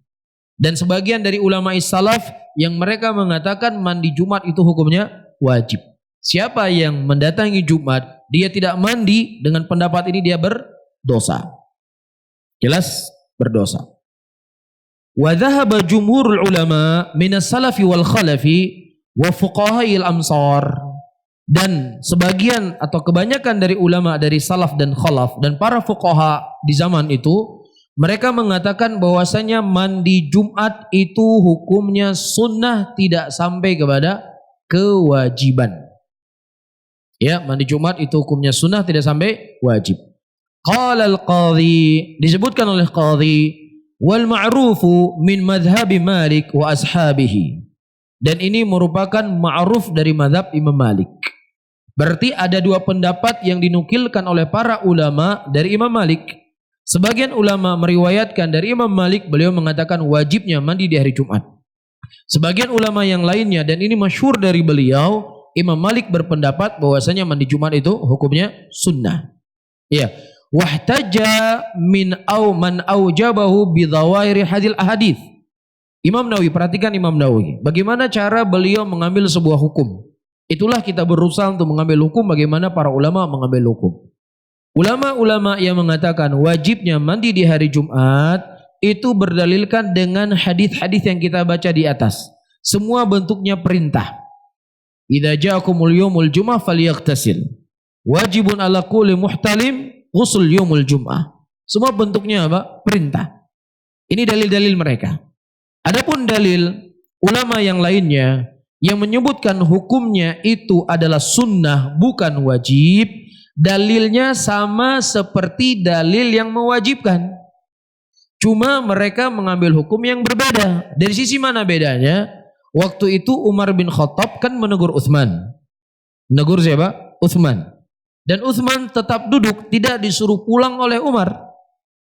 Dan sebagian dari ulama salaf yang mereka mengatakan mandi Jumat itu hukumnya wajib. Siapa yang mendatangi Jumat, dia tidak mandi, dengan pendapat ini dia berdosa. Jelas berdosa. Wa dhahaba jumhurul ulama minas salafi wal khalafi wa fuqaha'il amsar. Dan sebagian atau kebanyakan dari ulama dari salaf dan khalaf dan para fuqaha di zaman itu, mereka mengatakan bahwasanya mandi Jumat itu hukumnya sunnah, tidak sampai kepada kewajiban. Ya, mandi Jumat itu hukumnya sunnah, tidak sampai wajib. Qala al-qadhi, disebutkan oleh qadhi, wal ma'rufu min madhhabi Malik wa ashabihi. Dan ini merupakan ma'ruf dari mazhab Imam Malik. Berarti ada dua pendapat yang dinukilkan oleh para ulama dari Imam Malik. Sebagian ulama meriwayatkan dari Imam Malik, beliau mengatakan wajibnya mandi di hari Jumat. Sebagian ulama yang lainnya, dan ini masyhur dari beliau, Imam Malik berpendapat bahwasanya mandi Jumat itu hukumnya sunnah. Iya. Wahtaja min man aujabahu bidhawairi hadil ahadits. Imam Nawawi, perhatikan Imam Nawawi, bagaimana cara beliau mengambil sebuah hukum. Itulah kita berusaha untuk mengambil hukum, bagaimana para ulama mengambil hukum. Ulama-ulama yang mengatakan wajibnya mandi di hari Jumat itu berdalilkan dengan hadis-hadis yang kita baca di atas. Semua bentuknya perintah. Idza ja'akumul yaumul jum'ah falyaghtasil. Wajibun ala kulli muhtalim ghusl yaumul jum'ah. Semua bentuknya apa? Perintah. Ini dalil-dalil mereka. Adapun dalil ulama yang lainnya yang menyebutkan hukumnya itu adalah sunnah bukan wajib, dalilnya sama seperti dalil yang mewajibkan. Cuma mereka mengambil hukum yang berbeda. Dari sisi mana bedanya? Waktu itu Umar bin Khattab kan menegur Utsman. Menegur siapa? Utsman. Dan Utsman tetap duduk, tidak disuruh pulang oleh Umar.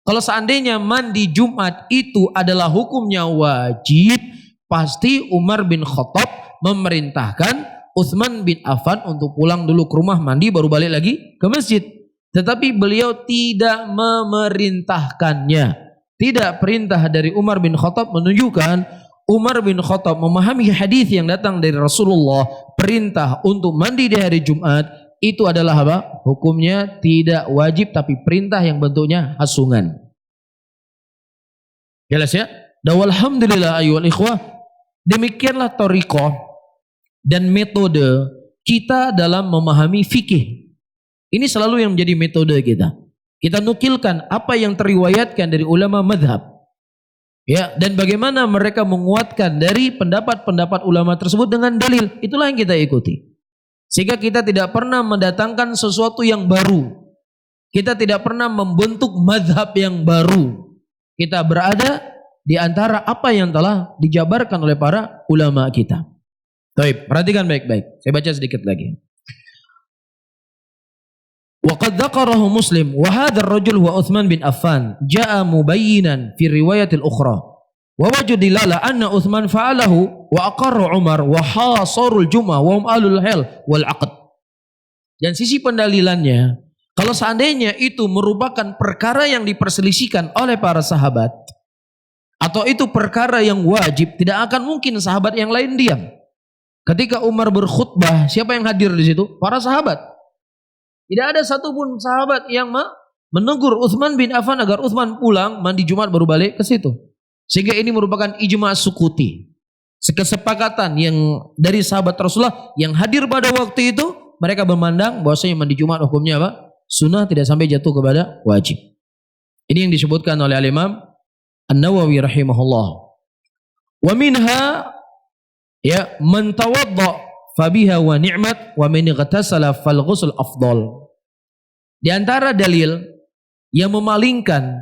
Kalau seandainya mandi Jumat itu adalah hukumnya wajib, pasti Umar bin Khattab memerintahkan Utsman bin Affan untuk pulang dulu ke rumah, mandi baru balik lagi ke masjid. Tetapi beliau tidak memerintahkannya. Tidak, perintah dari Umar bin Khattab menunjukkan Umar bin Khattab memahami hadis yang datang dari Rasulullah, perintah untuk mandi di hari Jumat itu adalah apa? Hukumnya tidak wajib, tapi perintah yang bentuknya hasungan. Jelas ya? Dan alhamdulillah ayyuhal ikhwah, demikianlah thariqah dan metode kita dalam memahami fikih. Ini selalu yang menjadi metode kita. Kita nukilkan apa yang teriwayatkan dari ulama madhab. Ya, dan bagaimana mereka menguatkan dari pendapat-pendapat ulama tersebut dengan dalil. Itulah yang kita ikuti. Sehingga kita tidak pernah mendatangkan sesuatu yang baru. Kita tidak pernah membentuk madhab yang baru. Kita berada di antara apa yang telah dijabarkan oleh para ulama kita. Baik, perhatikan baik-baik. Saya baca sedikit lagi. وقد ذكره مسلم وهذا الرجل هو عثمان بن عفان جاء مبينا في الرواية الأخرى ووجد دلالة أن عثمان فعله وأقر عمر وحاصر الجمعة وهم أهل الحل والعقد. Dan sisi pendalilannya, kalau seandainya itu merupakan perkara yang diperselisihkan oleh para sahabat atau itu perkara yang wajib, tidak akan mungkin sahabat yang lain diam. Ketika Umar berkhutbah, siapa yang hadir di situ? Para sahabat. Tidak ada satupun sahabat yang menegur Utsman bin Affan agar Utsman pulang mandi Jumat baru balik ke situ. Sehingga ini merupakan ijma' sukuti. Kesepakatan yang dari sahabat Rasulullah yang hadir pada waktu itu, mereka memandang bahwasanya mandi Jumat hukumnya apa? Sunnah, tidak sampai jatuh kepada wajib. Ini yang disebutkan oleh Al-Imam An-Nawawi rahimahullah. Wa minha ya man tawadda fabiha wa ni'mat wa man igtasala fal ghusl afdal. Di antara dalil yang memalingkan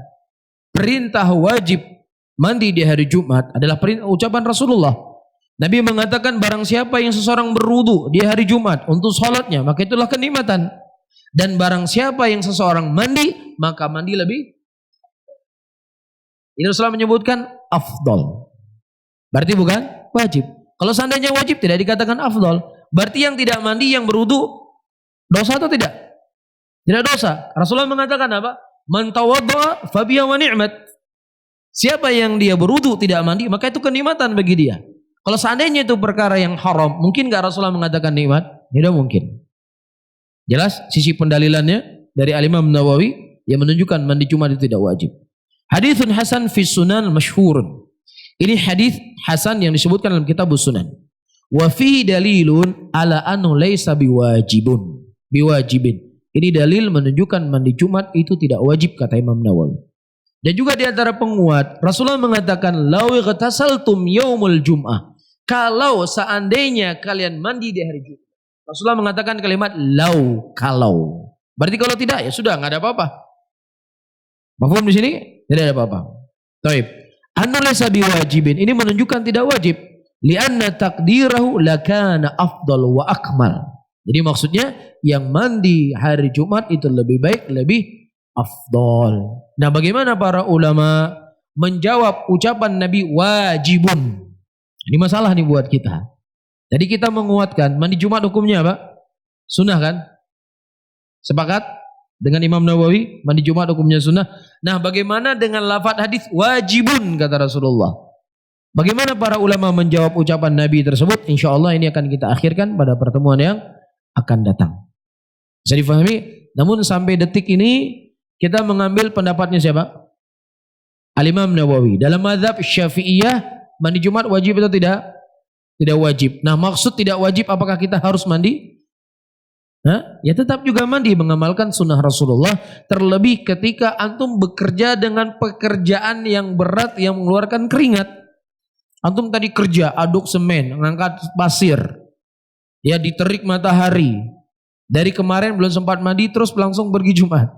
perintah wajib mandi di hari Jumat adalah ucapan Rasulullah. Nabi mengatakan barang siapa yang seseorang berwudu di hari Jumat untuk sholatnya, maka itulah kenikmatan. Dan barang siapa yang seseorang mandi, maka mandi lebih. Ini Rasulullah menyebutkan afdal. Berarti bukan wajib. Kalau seandainya wajib tidak dikatakan afdal. Berarti yang tidak mandi, yang berwudu dosa atau tidak? Tidak dosa. Rasulullah mengatakan apa? Man tawadda fa biha wa ni'mat. Siapa yang dia berwudu tidak mandi, maka itu kenikmatan bagi dia. Kalau seandainya itu perkara yang haram, mungkin enggak Rasulullah mengatakan nikmat? Tidak mungkin. Jelas sisi pendalilannya dari Al-Imam Nawawi yang menunjukkan mandi Jumat itu tidak wajib. Haditsun hasan fi sunan masyhur. Ini hadis hasan yang disebutkan dalam kitab Sunan. Wa fihi dalilun ala annahu laisa biwajibin. Ini dalil menunjukkan mandi Jumat itu tidak wajib, kata Imam Nawawi. Dan juga di antara penguat, Rasulullah mengatakan law igtasaltum yaumul jum'ah. Kalau seandainya kalian mandi di hari Jumat. Rasulullah mengatakan kalimat lau, kalau. Berarti kalau tidak ya sudah, enggak ada apa-apa. Mafhum di sini? Tidak ada apa-apa. Baik. Anna laysa biwajibin. Ini menunjukkan tidak wajib. Lianna takdirahu lakana afdal wa akmal. Jadi maksudnya yang mandi hari Jumat itu lebih baik, lebih afdal. Nah, bagaimana para ulama menjawab ucapan Nabi wajibun? Ini masalah nih buat kita. Jadi kita menguatkan mandi Jumat hukumnya apa? Sunnah kan? Sepakat dengan Imam Nawawi, mandi Jumat hukumnya sunnah. Nah, bagaimana dengan lafaz hadis wajibun kata Rasulullah? Bagaimana para ulama menjawab ucapan Nabi tersebut? Insya Allah ini akan kita akhirkan pada pertemuan yang akan datang. Bisa difahami? Namun sampai detik ini kita mengambil pendapatnya siapa? Al-Imam Nawawi. Dalam mazhab Syafi'iyah mandi Jumat wajib atau tidak? Tidak wajib. Nah, maksud tidak wajib apakah kita harus mandi? Ya tetap juga mandi, mengamalkan sunnah Rasulullah. Terlebih ketika antum bekerja dengan pekerjaan yang berat yang mengeluarkan keringat. Antum tadi kerja aduk semen, ngangkat pasir, ya diterik matahari. Dari kemarin belum sempat mandi terus langsung pergi Jumat.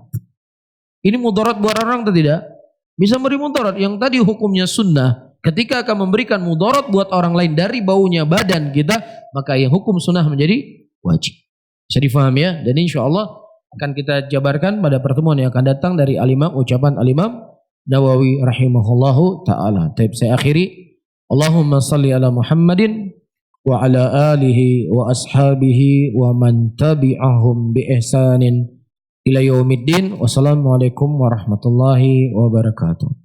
Ini mudarat buat orang atau tidak? Bisa memberi mudarat. Yang tadi hukumnya sunnah, ketika akan memberikan mudarat buat orang lain dari baunya badan kita, maka yang hukum sunnah menjadi wajib. Bisa difahami ya? Dan insya Allah akan kita jabarkan pada pertemuan yang akan datang dari Al-Imam, ucapan Al-Imam Nawawi rahimahullahu ta'ala. Tapi saya akhiri, Allahumma salli ala Muhammadin wa ala alihi wa ashabihi wa man tabi'ahum bi ihsanin ila yaumiddin. Wassalamualaikum warahmatullahi wabarakatuh.